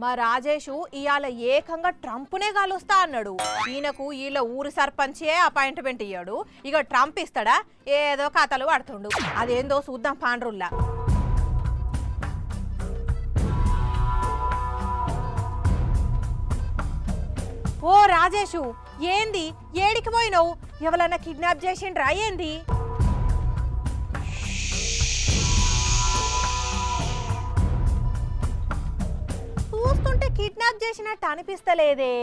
మా రాజేషు ఇవాళ ఏకంగా ట్రంప్నే కలుస్తా అన్నాడు. ఈయనకు వీళ్ళ ఊరు సర్పంచే అపాయింట్మెంట్ ఇయ్యాడు. ఇక ట్రంప్ ఇస్తాడా? ఏదో కథలు పడుతుండు. అదేందో చూద్దాం పాండ్రుల్లా. ఓ రాజేషు, ఏంది ఏడికి పోయినావు? ఎవరన్నా కిడ్నాప్ చేసిండ్రా ఏంది? చూస్తుంటే కిడ్నాప్ చేసినట్టు అనిపిస్తలేదే.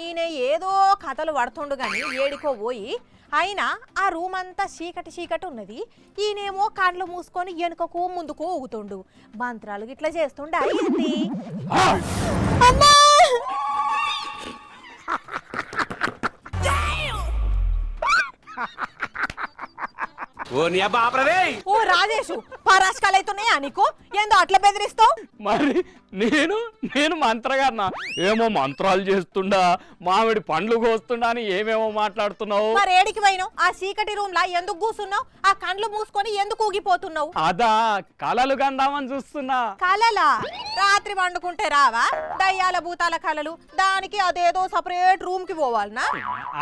ఈయన ఏదో కథలు పడుతుండు గాని ఏడికో పోయి. అయినా ఆ రూమ్ అంతా చీకటి చీకటి ఉన్నది. ఈయనేమో కాళ్ళు మూసుకొని వెనుకకు ముందుకు ఊగుతుండు. మంత్రాలు గిట్లా చేస్తుండే అయింది. అమ్మా! ఓ రాజేషు, పరాశకాలైతున్నాయా నీకు? ఏందో అట్లా బెదిరిస్తావు? మరి నేను మంత్రగారినా? ఏమో మంత్రాలు చేస్తుండా, మామిడి పండ్లు కోస్తుండా అని ఏమేమో మాట్లాడుతున్నావు. మరి ఏడికి పోయినావు? ఆ చీకటి రూమ్ లా ఎందుకు కూసున్నావు? ఆ కండ్లు మూసుకొని ఎందుకు ఊగిపోతున్నావు? అదా కలలు కందామని చూస్తున్నా. కలలా? రాత్రి వండుకుంటే రావా? దయ్యాల భూతాల కలలు, దానికి అదేదో సపరేట్ రూమ్ కి పోవాలనా?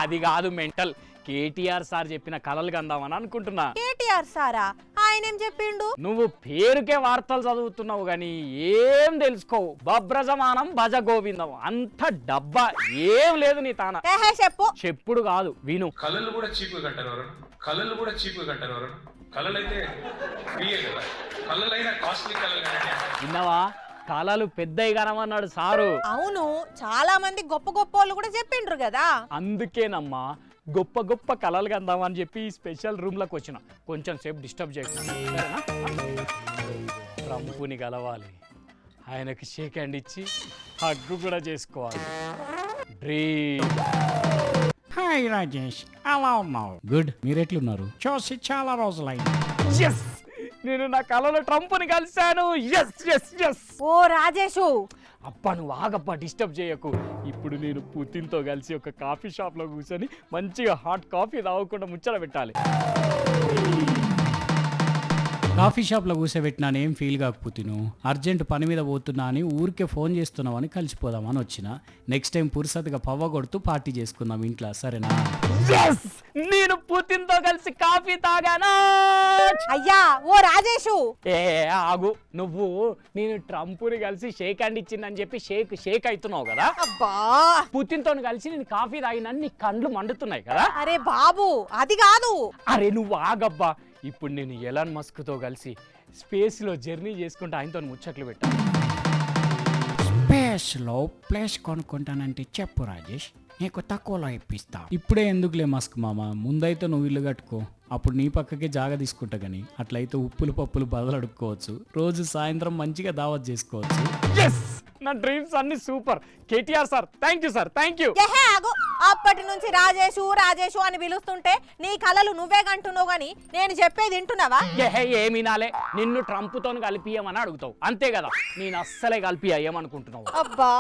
అది కాదు మెంటల్. కేటీఆర్ సార్ చెప్పిన కలలు కందామని అనుకుంటున్నా. కేటీఆర్ సారా? ఆయనేం చెప్పిండు? నువ్వు పేరుకే వార్తలు చదువుతున్నావు గాని ఏం తెలుసుకోవు. బబ్రజమానం భజ గోవిందం, అంత డబ్బా ఏం లేదు నీ తాన. చెప్పు. చెప్పుడు కాదు, విను. కళలు కూడా చీపుగా కట్టారు. కళలైతే ఫ్రీయే కదా. కళలైనా కాస్ట్లీ కళలు కానీ విన్నావా? కళలు పెద్దవి కనమన్నాడు సారు. అవును, చాలా మంది గొప్ప గొప్ప వాళ్ళు కూడా చెప్పిండ్రు కదా. అందుకేనమ్మా గొప్ప గొప్ప కళలు కందామని చెప్పి స్పెషల్ రూమ్ లోకి వచ్చిన. కొంచెం సేపు డిస్టర్బ్ చేయకుండా ట్రంపుని కలవాలి, ఆయనకి షేక్ హ్యాండ్ ఇచ్చి హగ్గు కూడా చేసుకోవాలి. డ్రీమ్. హాయ్ రాజేష్, ఎలా ఉన్నావు? గుడ్, మీరెట్లున్నారు? చూసి చాలా రోజులైంది. ఎస్, నేను నా కళలో ట్రంప్ని కలిశాను. Yes yes yes. ఓ రాజేషు, అబ్బా నువ్వు ఆగబ్బా, డిస్టర్బ్ చేయకు. ఇప్పుడు నేను పుతిన్తో కలిసి ఒక కాఫీ షాప్లో కూర్చొని మంచిగా హాట్ కాఫీ తాగకుండా ముచ్చట పెట్టాలి. కాఫీ షాప్లో కూర్చోబెట్టినాను, ఏం ఫీల్ కాకపోతును. అర్జెంట్ పని మీద పోతున్నా అని ఊరికే ఫోన్ చేస్తున్నావు అని కలిసిపోదామని వచ్చిన. నెక్స్ట్ టైం పురుసతిగా పవ్వ కొడుతూ పార్టీ చేసుకుందాం ఇంట్లో, సరేనా? ఎస్, నేను పుతిన్తో కలిసి కాఫీ తాగానా? అయ్యా ఓ రాజేషు. ఏ ఆగు, నువ్వు నేను ట్రంప్ని కలిసి షేక్ హ్యాండ్ ఇచ్చిందని చెప్పి షేక్ అవుతున్నావు కదా. అబ్బా, పుతిన్తో కలిసి నేను కాఫీ తాగినని నీ కండ్లు మండుతున్నాయి కదా. అరే బాబు, అది కాదు. అరే నువ్వు ఆగబ్బా. ఇప్పుడు నేను ఎలాన్ మస్క్తో కలిసి స్పేస్లో జర్నీ చేసుకుంటూ ఆయనతో ముచ్చట్లు పెట్టాను. స్పేస్లో ప్లేస్ కొనుక్కుంటానంటే చెప్పు రాజేష్, నీకు తక్కువలో ఇప్పిస్తా. ఇప్పుడే ఎందుకులే మస్క్ మామ, ముందైతే నువ్వు ఇల్లు కట్టుకో, అప్పుడు నీ పక్కకే జాగా తీసుకుంటా. కానీ అట్లయితే ఉప్పులు పప్పులు బదులు అడుక్కోవచ్చు, రోజు సాయంత్రం మంచిగా దావత్ చేసుకోవచ్చు. ఎస్, నా డ్రీమ్స్ అన్ని super. KTR sir thank you sir, thank you. అప్పటి నుంచి రాజేషు రాజేషు అని పిలుస్తుంటే నీ కలలు నువ్వే కంటున్నావు గాని నేను చెప్పేది వింటున్నావా? ఏమి నాలే, నిన్ను ట్రంప్తో కలిపియమని అడుగుతావు అంతే కదా. నేను అస్సలే కలిపియా ఏమనుకుంటున్నావు? అబ్బా,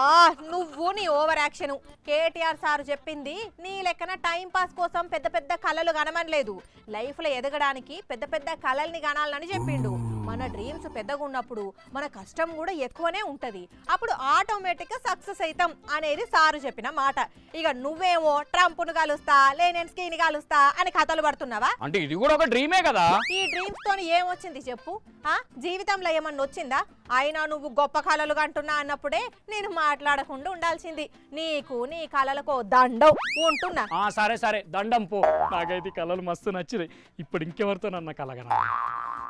నువ్వు నీ ఓవర్ యాక్షన్. కేటీఆర్ సార్ చెప్పింది నీ లెక్కన టైం పాస్ కోసం పెద్ద పెద్ద కలలు కనమనలేదు. లైఫ్ లో ఎదగడానికి పెద్ద పెద్ద కలల్ని కనాలని చెప్పిండు. మన డ్రీమ్స్ పెద్దగా ఉన్నప్పుడు మన కష్టం కూడా ఎక్కువనే ఉంటది. అప్పుడు ఆటోమేటిక్ గా సక్సెస్ అవుతాం అనేది సారు చెప్పిన మాట. ఇక నువ్వేమో ట్రంప్ను కలుస్తా, లేనెన్స్కీని కలుస్తా అని కథలు పడుతున్నావా? అంటే ఇది కూడా ఒక డ్రీమే కదా. ఈ డ్రీమ్స్ తోని ఏమొచ్చింది చెప్పు? జీవితంలో ఏమన్నా వచ్చిందా? అయినా నువ్వు గొప్ప కళలు కంటున్నా అన్నప్పుడే నేను మాట్లాడకుండా ఉండాల్సింది. నీకు నీ కళలకు దండం ఉంటున్నా. సరే సరే, దండం పో. నాకైతే కళలు మస్తు నచ్చినాయి. ఇప్పుడు ఇంకెవరితో నన్న కలగనా?